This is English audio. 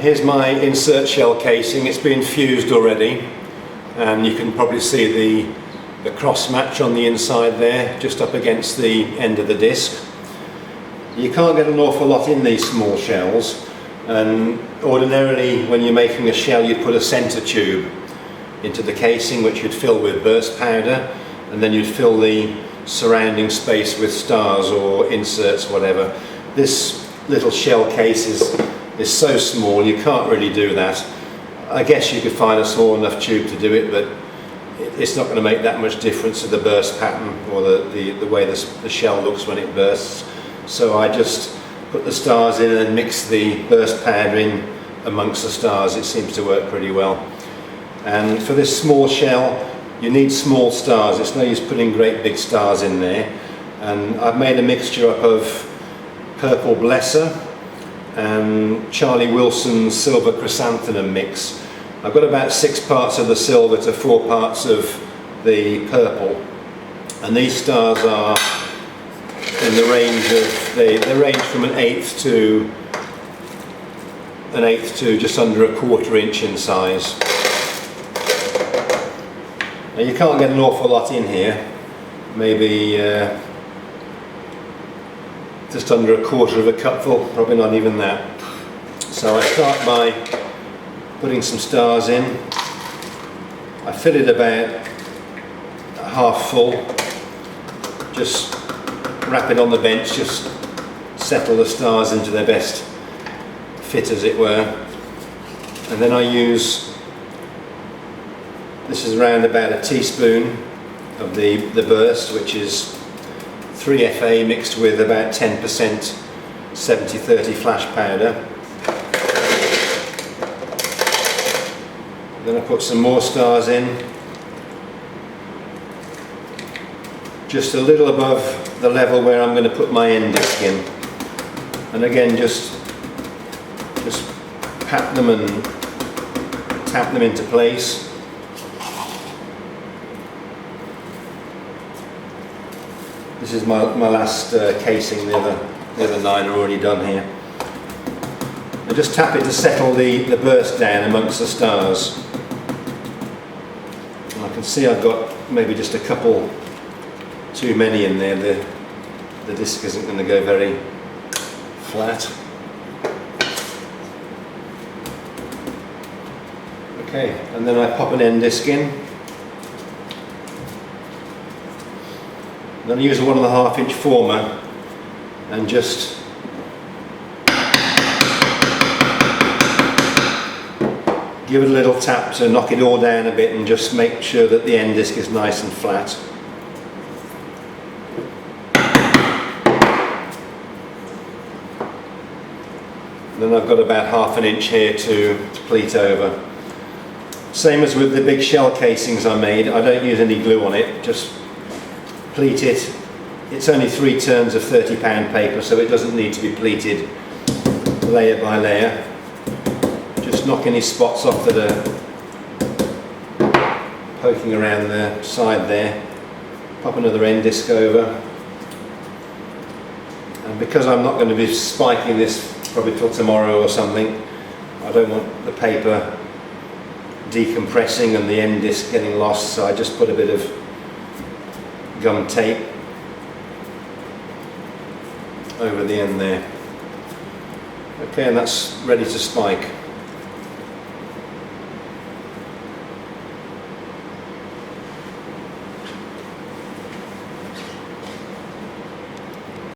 Here's my insert shell casing. It's been fused already, and you can probably see the cross match on the inside there, just up against the end of the disc. You can't get an awful lot in these small shells, and ordinarily when you're making a shell you'd put a centre tube into the casing which you'd fill with burst powder, and then you'd fill the surrounding space with stars or inserts, whatever. This little shell case is so small you can't really do that. I guess you could find a small enough tube to do it, but it's not going to make that much difference to the burst pattern or the way the shell looks when it bursts. So I just put the stars in and mix the burst powder in amongst the stars. It seems to work pretty well. And for this small shell you need small stars. It's no use putting great big stars in there. And I've made a mixture up of Purple Blesser and Charlie Wilson's Silver Chrysanthemum mix. I've got about 6 parts of the silver to 4 parts of the purple, and these stars are in the range of they range from an eighth to just under a 1/4 inch in size. Now you can't get an awful lot in here, maybe just under a 1/4 of a cupful, probably not even that. So I start by putting some stars in. I fill it about half full, just wrap it on the bench, just settle the stars into their best fit, as it were. And then I use, this is around about a teaspoon of the burst, which is 3FA mixed with about 10% 70-30 flash powder. Then I put some more stars in, just a little above the level where I'm going to put my end disc in. And again, just pat them and tap them into place. This is my last casing. The other 9 are already done here. I just tap it to settle the burst down amongst the stars. And I can see I've got maybe just a couple too many in there. The disc isn't going to go very flat. Okay, and then I pop an end disc in. Then I use a 1.5 inch former and just give it a little tap to knock it all down a bit and just make sure that the end disc is nice and flat. Then I've got about 1/2 inch here to pleat over. Same as with the big shell casings I made, I don't use any glue on it, just pleat it. It's only 3 turns of £30 paper, so it doesn't need to be pleated layer by layer. Just knock any spots off that are poking around the side there. Pop another end disc over. And because I'm not going to be spiking this probably till tomorrow or something, I don't want the paper decompressing and the end disc getting lost, so I just put a bit of gum tape over the end there. Okay, and that's ready to spike.